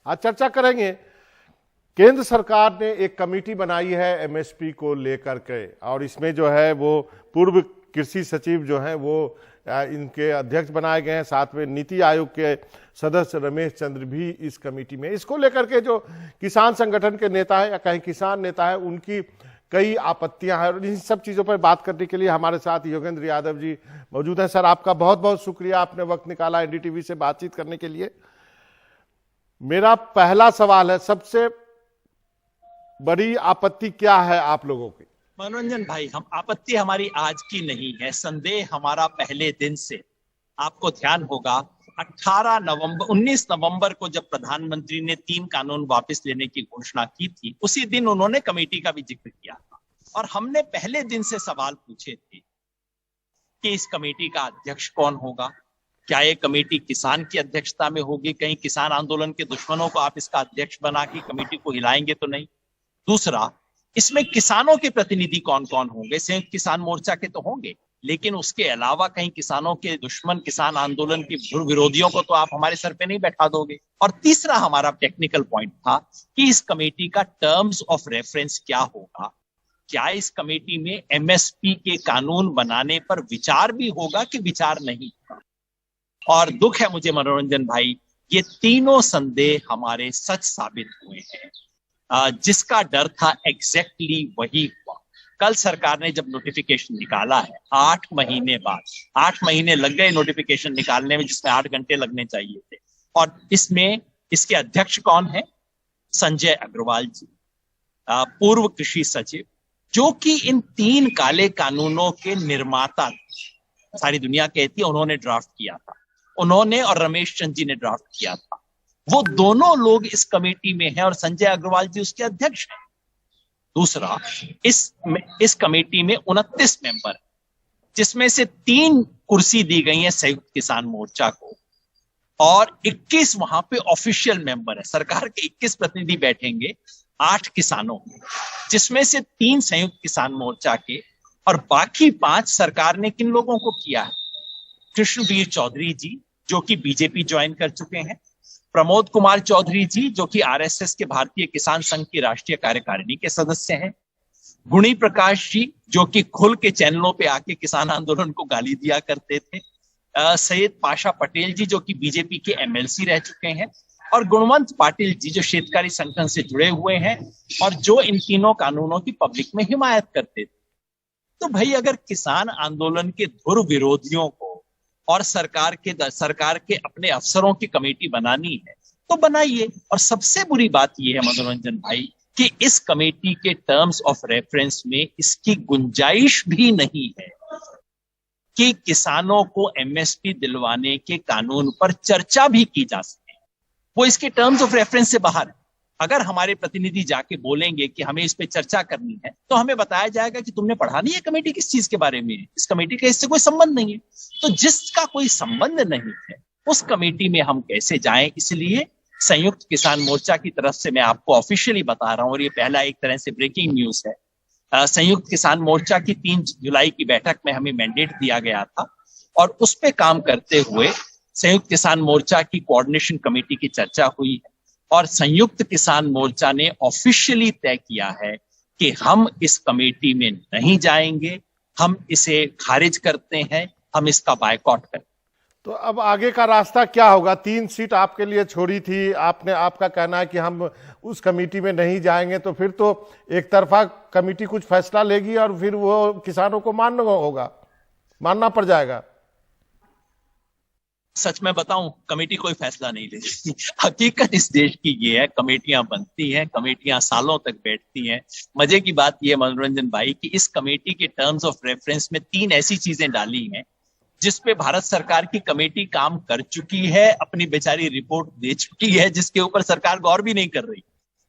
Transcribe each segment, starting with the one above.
आज चर्चा करेंगे। केंद्र सरकार ने एक कमेटी बनाई है एमएसपी को लेकर के, और इसमें जो है वो पूर्व कृषि सचिव जो हैं वो इनके अध्यक्ष बनाए गए हैं। साथ में नीति आयोग के सदस्य रमेश चंद्र भी इस कमेटी में। इसको लेकर के जो किसान संगठन के नेता है या कहीं किसान नेता है, उनकी कई आपत्तियां हैं, और इन सब चीजों पर बात करने के लिए हमारे साथ योगेंद्र यादव जी मौजूद हैं। सर, आपका बहुत बहुत शुक्रिया, आपने वक्त निकाला एनडीटीवी से बातचीत करने के लिए। मेरा पहला सवाल है, सबसे बड़ी आपत्ति क्या है आप लोगों की? मनोरंजन भाई, हम आपत्ति हमारी आज की नहीं है, संदेह हमारा पहले दिन से। आपको ध्यान होगा 19 नवंबर को जब प्रधानमंत्री ने 3 कानून वापस लेने की घोषणा की थी, उसी दिन उन्होंने कमेटी का भी जिक्र किया था, और हमने पहले दिन से सवाल पूछे थे कि इस कमेटी का अध्यक्ष कौन होगा, क्या ये कमेटी किसान की अध्यक्षता में होगी, कहीं किसान आंदोलन के दुश्मनों को आप इसका अध्यक्ष बना के कमेटी को हिलाएंगे तो नहीं। दूसरा, इसमें किसानों के प्रतिनिधि कौन कौन होंगे? संयुक्त किसान मोर्चा के तो होंगे, लेकिन उसके अलावा कहीं किसानों के दुश्मन, किसान आंदोलन के विरोधियों को तो आप हमारे सर पे नहीं बैठा दोगे। और तीसरा हमारा टेक्निकल पॉइंट था कि इस कमेटी का टर्म्स ऑफ रेफरेंस क्या होगा, क्या इस कमेटी में एमएसपी के कानून बनाने पर विचार भी होगा कि विचार नहीं होगा। और दुख है मुझे मनोरंजन भाई, ये तीनों संदेह हमारे सच साबित हुए हैं। जिसका डर था एग्जैक्टली वही हुआ। कल सरकार ने जब नोटिफिकेशन निकाला है 8 महीने बाद, 8 महीने लग गए नोटिफिकेशन निकालने में, जिसमें 8 घंटे लगने चाहिए थे। और इसमें इसके अध्यक्ष कौन है? संजय अग्रवाल जी, पूर्व कृषि सचिव, जो कि इन 3 काले कानूनों के निर्माता सारी दुनिया कहती है, उन्होंने ड्राफ्ट किया था। उन्होंने और रमेश चंद्र जी ने ड्राफ्ट किया था। वो दोनों लोग इस कमेटी में हैं और संजय अग्रवाल जी उसके अध्यक्ष हैं। दूसरा, इस कमेटी में 29 मेंबर, जिसमें से 3 कुर्सी दी गई है संयुक्त किसान मोर्चा को, और 21 वहां पे ऑफिशियल मेंबर है। सरकार के 21 प्रतिनिधि बैठेंगे 8 किसानों, जिसमें से 3 संयुक्त किसान मोर्चा के, और बाकी 5 सरकार ने किन लोगों को किया है? कृष्णवीर चौधरी जी, जो कि बीजेपी ज्वाइन कर चुके हैं, प्रमोद कुमार चौधरी जी, जो कि आरएसएस के भारतीय किसान संघ की राष्ट्रीय कार्यकारिणी के सदस्य हैं, गुणी प्रकाश जी, जो कि खुल के चैनलों पे आके किसान आंदोलन को गाली दिया करते थे, सैयद पाशा पटेल जी, जो कि बीजेपी के एमएलसी रह चुके हैं, और गुणवंत पाटिल जी, जो शेतकारी संगठन से जुड़े हुए हैं और जो इन तीनों कानूनों की पब्लिक में हिमायत करते थे। तो भाई, अगर किसान आंदोलन के धुर विरोधियों को और सरकार के अपने अफसरों की कमेटी बनानी है तो बनाइए। और सबसे बुरी बात यह है मनोरंजन भाई कि इस कमेटी के टर्म्स ऑफ रेफरेंस में इसकी गुंजाइश भी नहीं है कि किसानों को एमएसपी दिलवाने के कानून पर चर्चा भी की जा सके। वो इसके टर्म्स ऑफ रेफरेंस से बाहर है। अगर हमारे प्रतिनिधि जाके बोलेंगे कि हमें इस पे चर्चा करनी है, तो हमें बताया जाएगा कि तुमने पढ़ा नहीं है कमेटी किस चीज के बारे में है, इस कमेटी का इससे कोई संबंध नहीं है। तो जिसका कोई संबंध नहीं है उस कमेटी में हम कैसे जाएं? इसलिए संयुक्त किसान मोर्चा की तरफ से मैं आपको ऑफिशियली बता रहा हूं, और ये पहला एक तरह से ब्रेकिंग न्यूज है। संयुक्त किसान मोर्चा की 3 जुलाई की बैठक में हमें मैंडेट दिया गया था, और उस पर काम करते हुए संयुक्त किसान मोर्चा की कोऑर्डिनेशन कमेटी की चर्चा हुई है, और संयुक्त किसान मोर्चा ने ऑफिशियली तय किया है कि हम इस कमेटी में नहीं जाएंगे, हम इसे खारिज करते हैं, हम इसका बायकॉट करते हैं। तो अब आगे का रास्ता क्या होगा? 3 सीट आपके लिए छोड़ी थी आपने, आपका कहना है कि हम उस कमेटी में नहीं जाएंगे, तो फिर तो एक तरफा कमेटी कुछ फैसला लेगी और फिर वो किसानों को मानना पड़ जाएगा। सच में बताऊं, कमेटी कोई फैसला नहीं लेती। हकीकत इस देश की ये है, कमेटियां बनती हैं, कमेटियां सालों तक बैठती हैं। मजे की बात ये मनोरंजन भाई कि इस कमेटी के टर्म्स ऑफ रेफरेंस में 3 ऐसी चीजें डाली हैं जिसपे भारत सरकार की कमेटी काम कर चुकी है, अपनी बेचारी रिपोर्ट दे चुकी है, जिसके ऊपर सरकार गौर भी नहीं कर रही।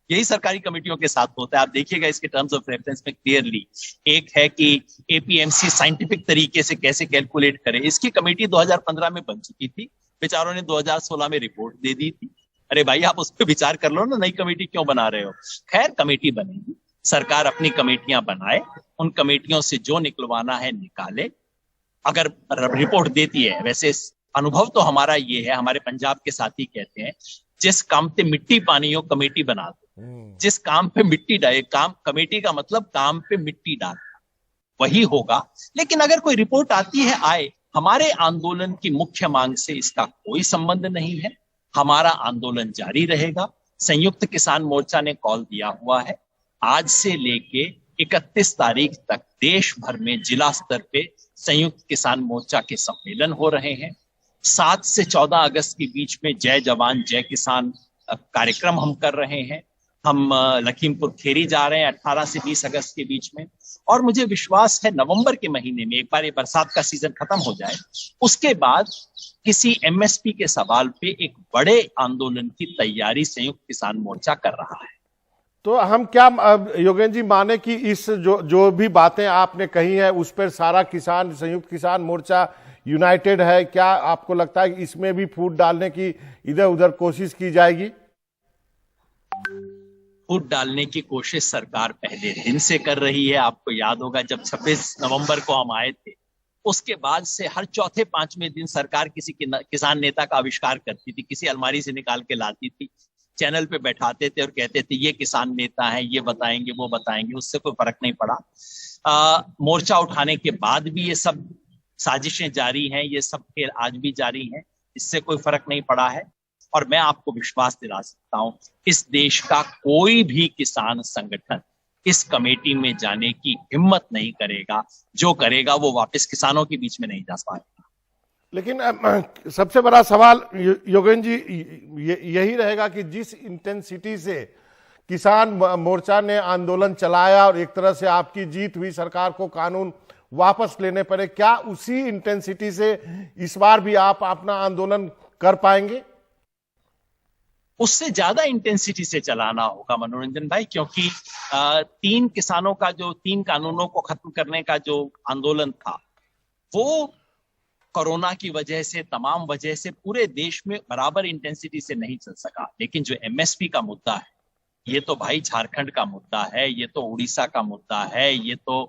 यही सरकारी कमेटियों के साथ होता है। आप देखिएगा इसके टर्म्स ऑफ रेफरेंस में क्लियरली एक है कि एपीएमसी साइंटिफिक तरीके से कैसे कैलकुलेट करे। इसकी कमेटी 2015 में बन चुकी थी, बेचारों ने 2016 में रिपोर्ट दे दी थी। अरे भाई, आप उस पर विचार कर लो ना, नई कमेटी क्यों बना रहे हो? खैर, कमेटी बनेगी, सरकार अपनी कमेटियां बनाए, उन कमेटियों से जो निकलवाना है निकाले। अगर रिपोर्ट देती है, वैसे अनुभव तो हमारा ये है, हमारे पंजाब के साथी कहते हैं जिस काम पे मिट्टी पानी हो कमेटी बना दो, जिस काम पे मिट्टी डाले, काम कमेटी का मतलब काम पे मिट्टी डाल, वही होगा। लेकिन अगर कोई रिपोर्ट आती है आए, हमारे आंदोलन की मुख्य मांग से इसका कोई संबंध नहीं है। हमारा आंदोलन जारी रहेगा। संयुक्त किसान मोर्चा ने कॉल दिया हुआ है, आज से लेके 31 तारीख तक देश भर में जिला स्तर पे संयुक्त किसान मोर्चा के सम्मेलन हो रहे हैं। 7 से 14 अगस्त के बीच में जय जवान जय किसान कार्यक्रम हम कर रहे हैं। हम लखीमपुर खेरी जा रहे हैं 18 से 20 अगस्त के बीच में, और मुझे विश्वास है नवंबर के महीने में, एक बार ये बरसात का सीजन खत्म हो जाए, उसके बाद किसी एमएसपी के सवाल पे एक बड़े आंदोलन की तैयारी संयुक्त किसान मोर्चा कर रहा है। तो हम क्या योगेंद्र जी माने कि इस जो भी बातें आपने कही है उस पर सारा किसान, संयुक्त किसान मोर्चा यूनाइटेड है? क्या आपको लगता है कि इसमें भी फूट डालने की इधर उधर कोशिश की जाएगी? फूट डालने की कोशिश सरकार पहले दिन से कर रही है। आपको याद होगा जब 26 नवंबर को हम आए थे, उसके बाद से हर चौथे पांचवें दिन सरकार किसी किसान नेता का आविष्कार करती थी, किसी अलमारी से निकाल के लाती थी, चैनल पे बैठाते थे और कहते थे ये किसान नेता है, ये बताएंगे वो बताएंगे। उससे कोई फर्क नहीं पड़ा। मोर्चा उठाने के बाद भी ये सब साजिशें जारी हैं, ये सब खेल आज भी जारी हैं, इससे कोई फर्क नहीं पड़ा है। और मैं आपको विश्वास दिला सकता हूं, इस देश का कोई भी किसान संगठन इस कमेटी में जाने की हिम्मत नहीं करेगा। जो करेगा वो वापस किसानों के बीच में नहीं जा पाएगा। लेकिन सबसे बड़ा सवाल योगेंद्र जी यही रहेगा कि जिस इंटेंसिटी से किसान मोर्चा ने आंदोलन चलाया और एक तरह से आपकी जीत हुई, सरकार को कानून वापस लेने पड़े, क्या उसी इंटेंसिटी से इस बार भी आप अपना आंदोलन कर पाएंगे? उससे ज्यादा इंटेंसिटी से चलाना होगा मनोरंजन भाई, क्योंकि 3 किसानों का जो 3 कानूनों को खत्म करने का जो आंदोलन था, वो कोरोना की वजह से, तमाम वजह से पूरे देश में बराबर इंटेंसिटी से नहीं चल सका। लेकिन जो एमएसपी का मुद्दा है, ये तो भाई झारखंड का मुद्दा है, ये तो उड़ीसा का मुद्दा है, ये तो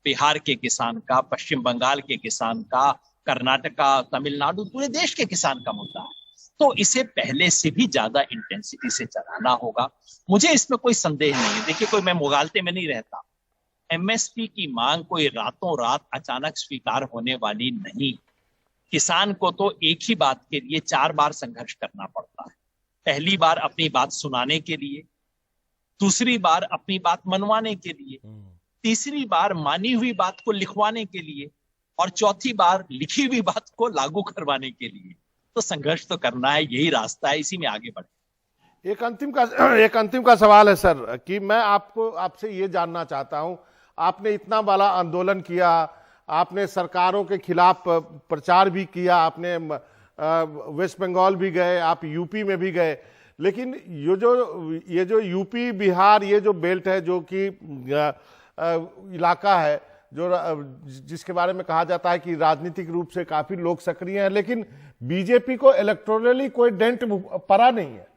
बिहार के किसान का, पश्चिम बंगाल के किसान का, कर्नाटका, तमिलनाडु, पूरे देश के किसान का मुद्दा है। तो इसे पहले से भी ज्यादा इंटेंसिटी से चलाना होगा। मुझे इसमें कोई संदेह नहीं है। देखिए, कोई मैं मुगालते में नहीं रहता। एमएसपी की मांग कोई रातों रात अचानक स्वीकार होने वाली नहीं। किसान को तो एक ही बात के लिए 4 बार संघर्ष करना पड़ता है। पहली बार अपनी बात सुनाने के लिए, दूसरी बार अपनी बात मनवाने के लिए, तीसरी बार मानी हुई बात को लिखवाने के लिए, और चौथी बार लिखी हुई बात को लागू करवाने के लिए। तो संघर्ष तो करना है, यही रास्ता है, इसी में आगे बढ़े। एक अंतिम का सवाल है सर, कि मैं आपसे ये जानना चाहता हूं, आपने इतना बड़ा आंदोलन किया, आपने सरकारों के खिलाफ प्रचार भी किया, आपने वेस्ट बंगाल भी गए, आप यूपी में भी गए, लेकिन ये जो यूपी बिहार ये जो बेल्ट है, जो कि इलाका है, जो जिसके बारे में कहा जाता है कि राजनीतिक रूप से काफी लोग सक्रिय हैं, लेकिन बीजेपी को इलेक्टोरली कोई डेंट पड़ा नहीं है।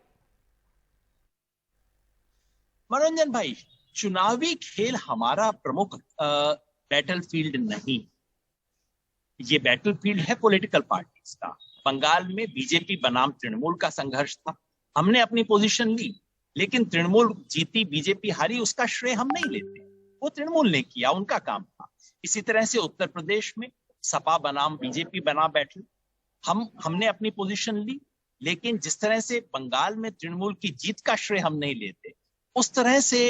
मनोरंजन भाई, चुनावी खेल हमारा प्रमुख बैटलफील्ड नहीं, ये बैटलफील्ड है पॉलिटिकल पार्टीज का। बंगाल में बीजेपी बनाम तृणमूल का संघर्ष था, हमने अपनी पोजीशन ली, लेकिन तृणमूल जीती, बीजेपी हारी, उसका श्रेय हम नहीं लेते, वो तृणमूल ने किया, उनका काम था। इसी तरह से उत्तर प्रदेश में सपा बनाम बीजेपी बना बैठे, हमने अपनी पोजीशन ली, लेकिन जिस तरह से बंगाल में तृणमूल की जीत का श्रेय हम नहीं लेते, उस तरह से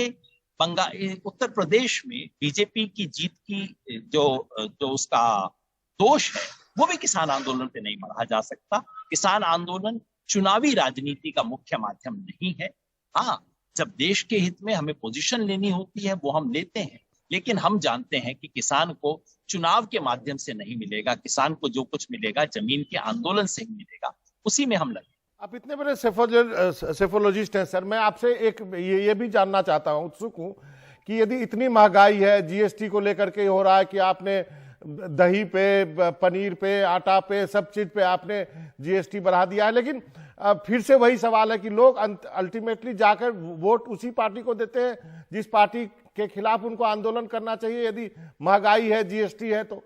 उत्तर प्रदेश में बीजेपी की जीत की जो उसका दोष है, वो भी किसान आंदोलन पे नहीं मढ़ा जा सकता। किसान आंदोलन चुनावी राजनीति का मुख्य माध्यम नहीं है। हाँ, जब देश के हित में हमें पोजीशन लेनी होती है वो हम लेते हैं, लेकिन हम जानते हैं कि किसान को चुनाव के माध्यम से नहीं मिलेगा। किसान को जो कुछ मिलेगा जमीन के आंदोलन से ही मिलेगा, उसी में हम लगे। आप इतने बड़े सेफोलॉजिस्ट हैं सर, मैं आपसे एक ये भी जानना चाहता हूं, उत्सुक हूं कि यदि इतनी महंगाई है, जीएसटी को लेकर के हो रहा है कि आपने दही पे, पनीर पे, आटा पे, सब चीज पे आपने जीएसटी बढ़ा दिया है, लेकिन फिर से वही सवाल है कि लोग अल्टीमेटली जाकर वोट उसी पार्टी को देते हैं जिस पार्टी के खिलाफ उनको आंदोलन करना चाहिए, यदि महंगाई है, जीएसटी है तो।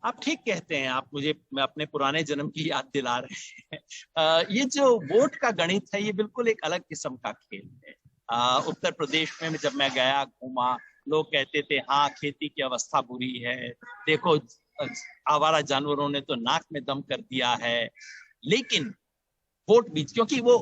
आप ठीक कहते हैं। आप मुझे मैं अपने पुराने जन्म की याद दिला रहे हैं। ये जो वोट का गणित है, ये बिल्कुल एक अलग किस्म का खेल है। उत्तर प्रदेश में जब मैं गया, घूमा, लोग कहते थे हाँ खेती की अवस्था बुरी है, देखो आवारा जानवरों ने तो नाक में दम कर दिया है। लेकिन वोट बीच, क्योंकि वो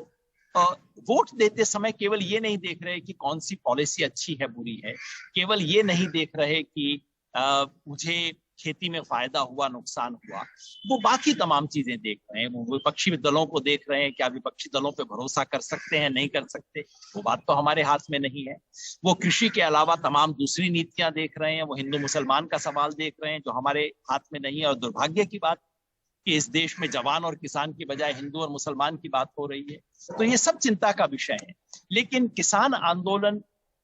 वोट देते समय केवल ये नहीं देख रहे कि कौन सी पॉलिसी अच्छी है बुरी है, केवल ये नहीं देख रहे कि मुझे खेती में फायदा हुआ नुकसान हुआ, वो बाकी तमाम चीजें देख रहे हैं। वो विपक्षी दलों को देख रहे हैं, क्या विपक्षी दलों पे भरोसा कर सकते हैं, नहीं कर सकते, वो बात तो हमारे हाथ में नहीं है। वो कृषि के अलावा तमाम दूसरी नीतियां देख रहे हैं, वो हिंदू मुसलमान का सवाल देख रहे हैं जो हमारे हाथ में नहीं है। और दुर्भाग्य की बात कि इस देश में जवान और किसान की बजाय हिंदू और मुसलमान की बात हो रही है। तो ये सब चिंता का विषय है। लेकिन किसान आंदोलन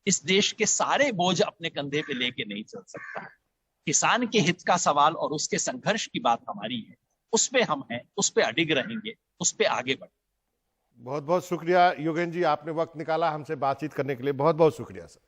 इस देश के सारे बोझ अपने कंधे पे लेके नहीं चल सकता। किसान के हित का सवाल और उसके संघर्ष की बात हमारी है, उस पे हम हैं, उस पे अडिग रहेंगे, उस पे आगे बढ़ेंगे। बहुत बहुत शुक्रिया योगेंद्र जी, आपने वक्त निकाला हमसे बातचीत करने के लिए, बहुत बहुत शुक्रिया सर।